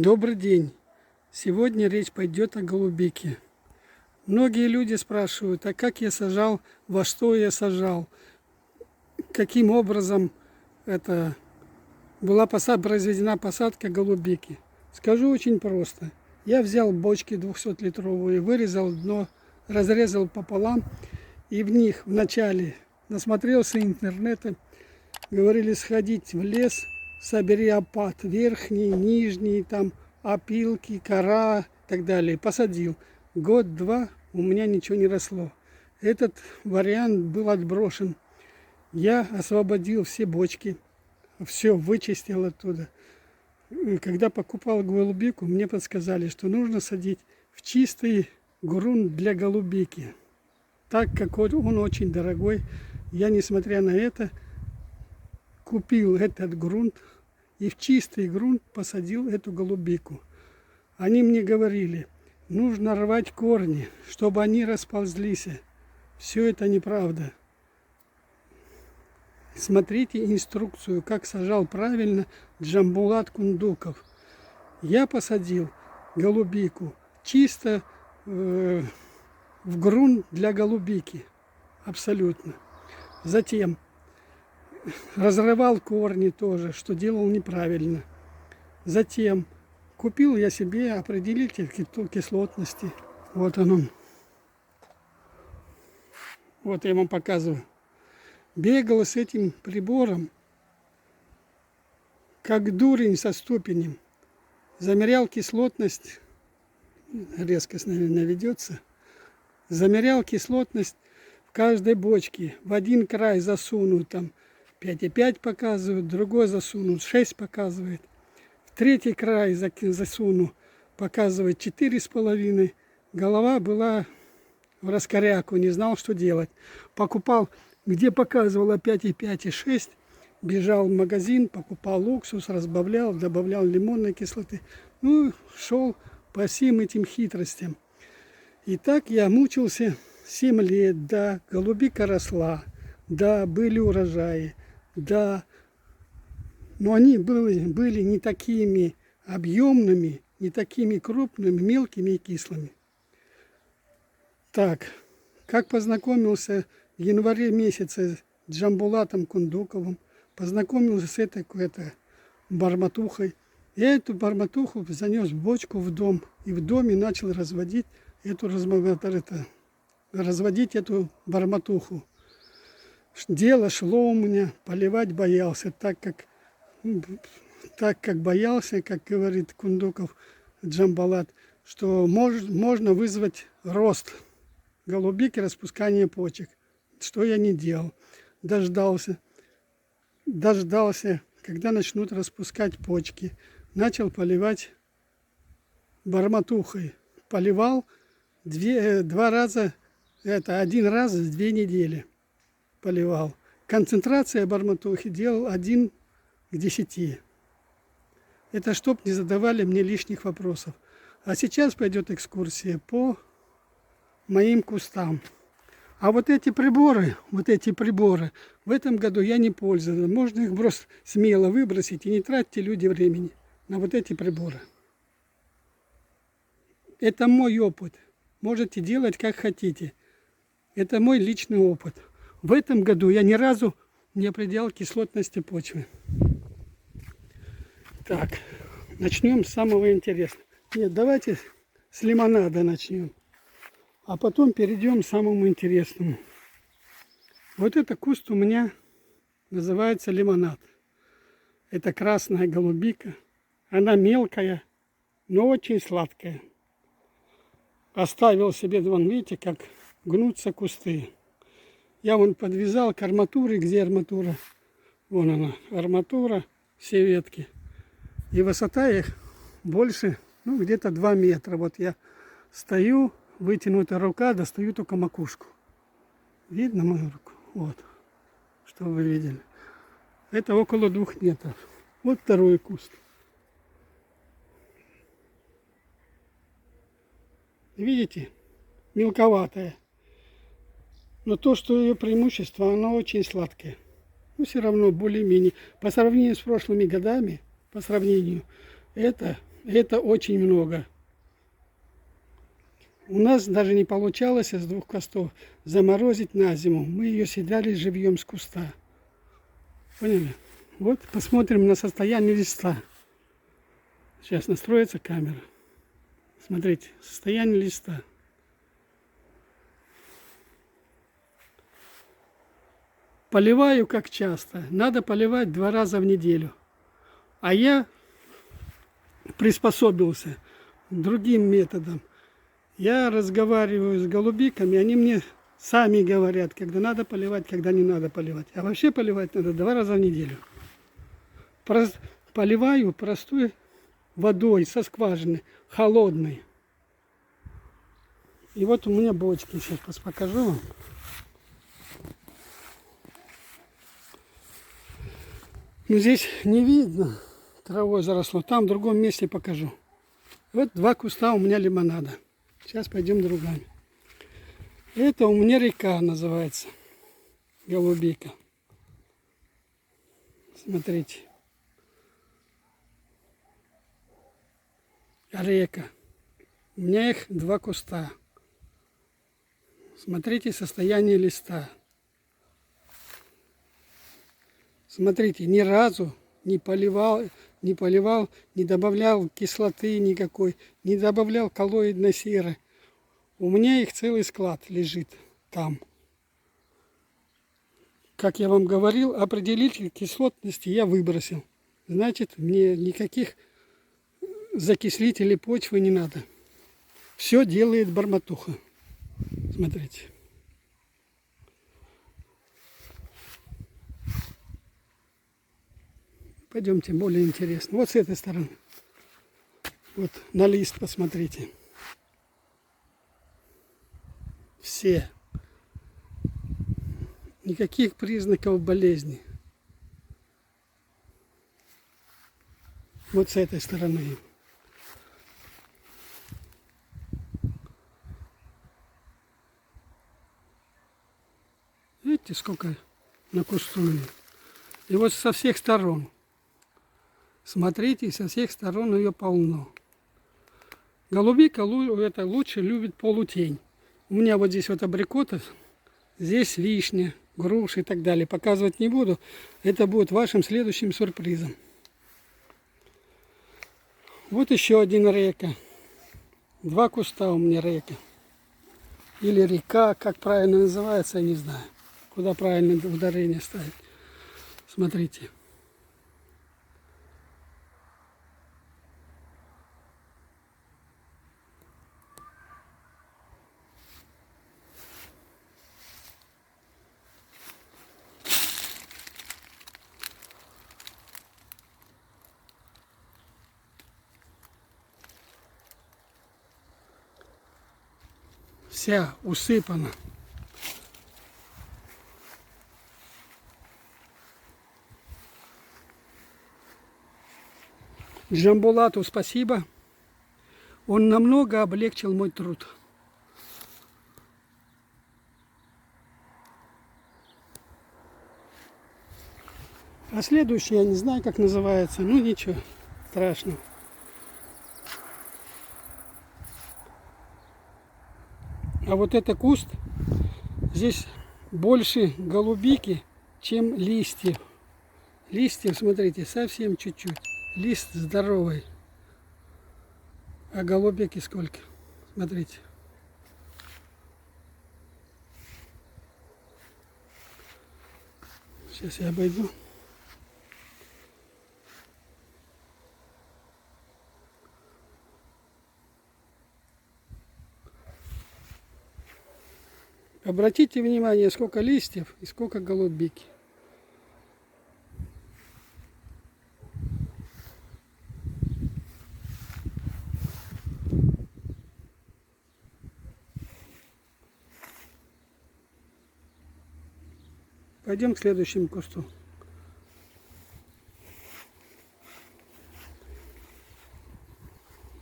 Добрый день! Сегодня речь пойдет о голубике. Многие люди спрашивают, а как я сажал, во что я сажал, каким образом это была произведена посадка голубики. Скажу очень просто. Я взял бочки 200-литровые, вырезал дно, разрезал пополам, и в них вначале насмотрелся интернета, говорили сходить в лес, собери опад, верхний, нижний, там опилки, кора и так далее. Посадил. Год-два у меня ничего не росло. Этот вариант был отброшен. Я освободил все бочки, все вычистил оттуда. И когда покупал голубику, мне подсказали, что нужно садить в чистый грунт для голубики. Так как он очень дорогой, я, несмотря на это, купил этот грунт и в чистый грунт посадил эту голубику. Они мне говорили, нужно рвать корни, чтобы они расползлись. Все это неправда. Смотрите инструкцию, как сажал правильно Джамбулат Кундуков. Я посадил голубику чисто в грунт для голубики. Абсолютно. Затем разрывал корни тоже, что делал неправильно. Затем купил я себе определитель кислотности. Вот он. Вот я вам показываю. Бегал с этим прибором, как дурень со ступенем. Замерял кислотность, резкость, наверное, ведется. Замерял кислотность в каждой бочке. В один край засунут, там 5,5 показывает, другой засунут 6 показывает. В третий край засуну, показывает 4,5. Голова была в раскоряку, не знал, что делать. Покупал, где показывало 5,5 и 6, бежал в магазин, покупал уксус, разбавлял, добавлял лимонной кислоты. Ну, шел по всем этим хитростям. И так я мучился 7 лет, да, голубика росла, да, были урожаи, да, но они были не такими объемными, не такими крупными, мелкими и кислыми. Так, как познакомился в январе месяце с Джамбулатом Кундуковым, познакомился с этой барматухой. Я эту барматуху занес в бочку в дом, и в доме начал разводить эту барматуху. Дело шло у меня, поливать боялся, так как боялся, как говорит Кундуков Джамбулат, что можно вызвать рост голубики, распускание почек. Что я не делал. Дождался, когда начнут распускать почки. Начал поливать барматухой. Поливал один раз в 2 недели. Поливал. Концентрация барматухи делал 1 к 10. Это чтоб не задавали мне лишних вопросов. А сейчас пойдет экскурсия по моим кустам. А вот эти приборы в этом году я не пользовался. Можно их просто смело выбросить и не тратьте люди времени на вот эти приборы. Это мой опыт. Можете делать как хотите. Это мой личный опыт. В этом году я ни разу не определял кислотности почвы. Так, начнем с самого интересного. Нет, давайте с лимонада начнем. А потом перейдем к самому интересному. Вот этот куст у меня называется лимонад. Это красная голубика. Она мелкая, но очень сладкая. Оставил себе, вон видите, как гнутся кусты. Я вон подвязал к арматуре, где арматура. Вон она, арматура, все ветки. И высота их больше, где-то 2 метра. Вот я стою, вытянутая рука, достаю только макушку. Видно мою руку? Вот, что вы видели. Это около 2 метров. Вот второй куст. Видите? Мелковатая. Но то, что ее преимущество, она очень сладкая. Все равно более-менее. По сравнению с прошлыми годами, это Это очень много. У нас даже не получалось с 2 кустов заморозить на зиму. Мы ее съедали живьем с куста. Поняли? Вот посмотрим на состояние листа. Сейчас настроится камера. Смотрите, состояние листа. Поливаю как часто. Надо поливать 2 раза в неделю. А я приспособился к другим методам. Я разговариваю с голубиками, они мне сами говорят, когда надо поливать, когда не надо поливать. А вообще поливать надо 2 раза в неделю. Поливаю простой водой со скважины, холодной. И вот у меня бочки, сейчас покажу вам. Но здесь не видно, травой заросло, там в другом месте покажу. Вот 2 куста у меня лимонада. Сейчас пойдем другами. Это у меня река называется. Голубика. Смотрите. Река. У меня их 2 куста. Смотрите состояние листа. Смотрите, ни разу не поливал, не добавлял кислоты никакой, не добавлял коллоидной серы. У меня их целый склад лежит там. Как я вам говорил, определитель кислотности я выбросил. Значит, мне никаких закислителей почвы не надо. Все делает Бормотуха. Смотрите. Пойдемте, более интересно. Вот с этой стороны. Вот на лист посмотрите. Все. Никаких признаков болезни. Вот с этой стороны. Видите, сколько накустули. И вот со всех сторон. Смотрите, со всех сторон ее полно. Голубика это лучше любит полутень. У меня вот здесь вот абрикоты, здесь вишня, груши и так далее. Показывать не буду. Это будет вашим следующим сюрпризом. Вот еще один река. 2 куста у меня река. Или река, как правильно называется, я не знаю. Куда правильно ударение ставить. Смотрите. Вся усыпана. Джамбулату спасибо. Он намного облегчил мой труд. А следующий я не знаю, как называется. Ну ничего страшного. А вот это куст, здесь больше голубики, чем листьев. Листьев, смотрите, совсем чуть-чуть. Лист здоровый. А голубики сколько? Смотрите. Сейчас я обойду. Обратите внимание, сколько листьев и сколько голубики. Пойдем к следующему кусту.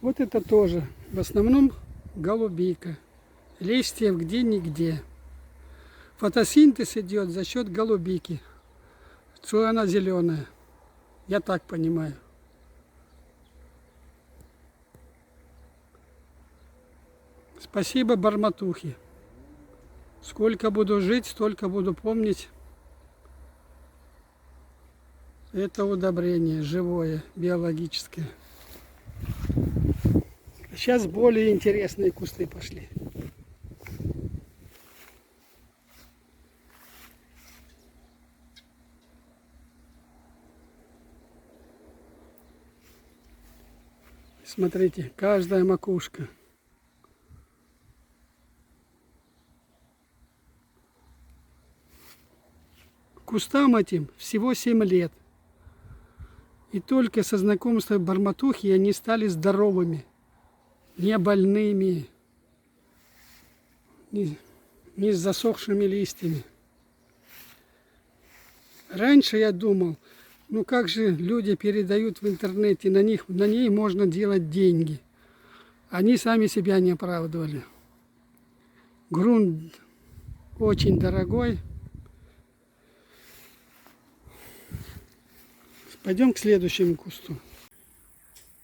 Вот это тоже в основном голубика. Листьев где-нигде. Фотосинтез идет за счет голубики. Что она зеленая. Я так понимаю. Спасибо барматухе. Сколько буду жить, столько буду помнить. Это удобрение живое, биологическое. Сейчас более интересные кусты пошли. Смотрите, каждая макушка. Кустам этим всего 7 лет. И только со знакомства барматухи они стали здоровыми, не больными, не с засохшими листьями. Раньше я думал, ну как же люди передают в интернете, на ней можно делать деньги. Они сами себя не оправдывали. Грунт очень дорогой. Пойдем к следующему кусту.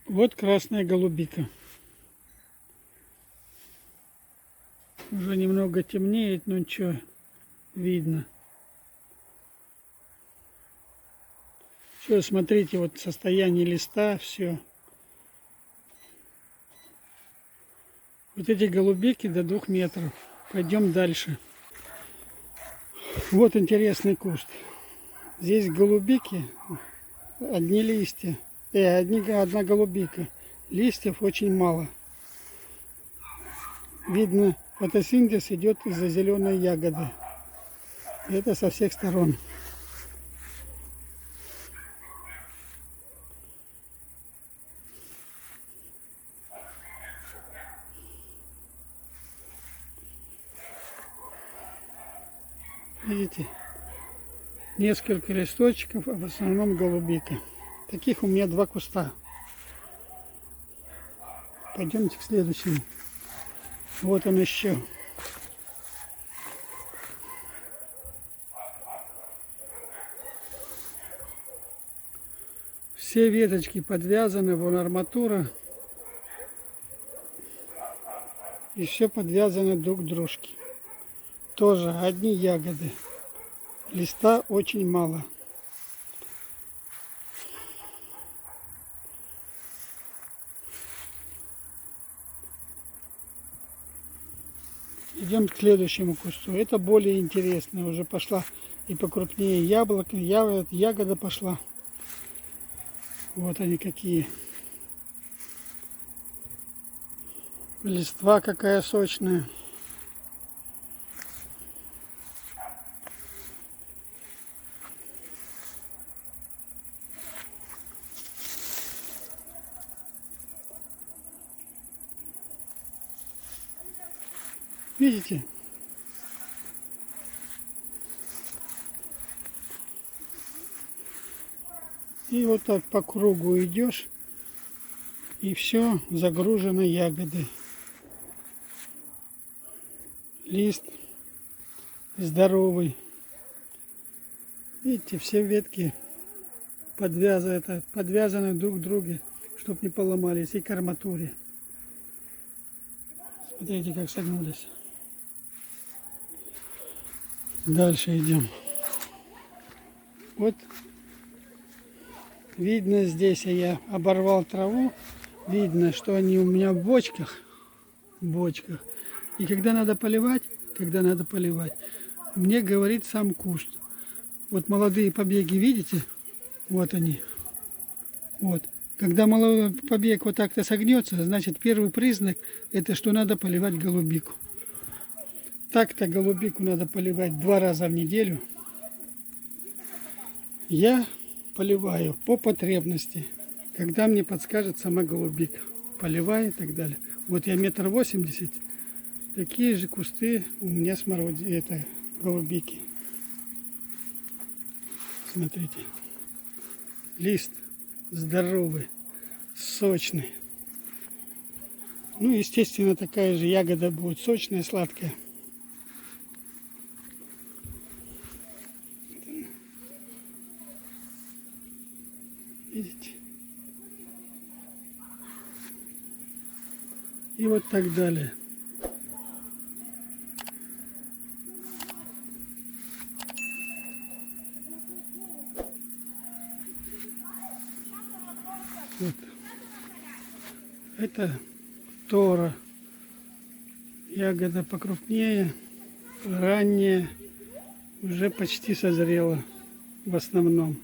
Вот красная голубика. Уже немного темнеет, но ничего, видно. Все, смотрите, вот состояние листа, все. Вот эти голубики до 2 метров. Пойдем дальше. Вот интересный куст. Здесь голубики, одни листья, одна голубика. Листьев очень мало. Видно, фотосинтез идет из-за зеленой ягоды. Это со всех сторон. Видите? Несколько листочков, а в основном голубика. Таких у меня 2 куста. Пойдемте к следующему. Вот он еще. Все веточки подвязаны, вон арматура. И все подвязано друг к дружке. Тоже одни ягоды. Листа очень мало. Идем к следующему кусту. Это более интересно. Уже пошла и покрупнее яблоко. Ягода пошла. Вот они какие. Листва какая сочная. Видите? И вот так по кругу идешь, и все загружено ягодой. Лист здоровый. Видите, все ветки подвязаны друг к другу, чтобы не поломались, и к арматуре. Смотрите, как согнулись. Дальше идем. Вот видно, здесь я оборвал траву. Видно, что они у меня в бочках. И когда надо поливать, мне говорит сам куст. Вот молодые побеги, видите? Вот они. Вот. Когда молодой побег вот так-то согнется, значит, первый признак, это что надо поливать голубику. Так-то голубику надо поливать 2 раза в неделю. Я поливаю по потребности, когда мне подскажет сама голубика. Поливаю и так далее. Вот я 1,80 м. Такие же кусты у меня голубики. Смотрите. Лист здоровый, сочный. Ну, естественно, такая же ягода будет сочная, сладкая. Видите? И вот так далее. Вот. Это тора. Ягода покрупнее, ранняя, уже почти созрела в основном.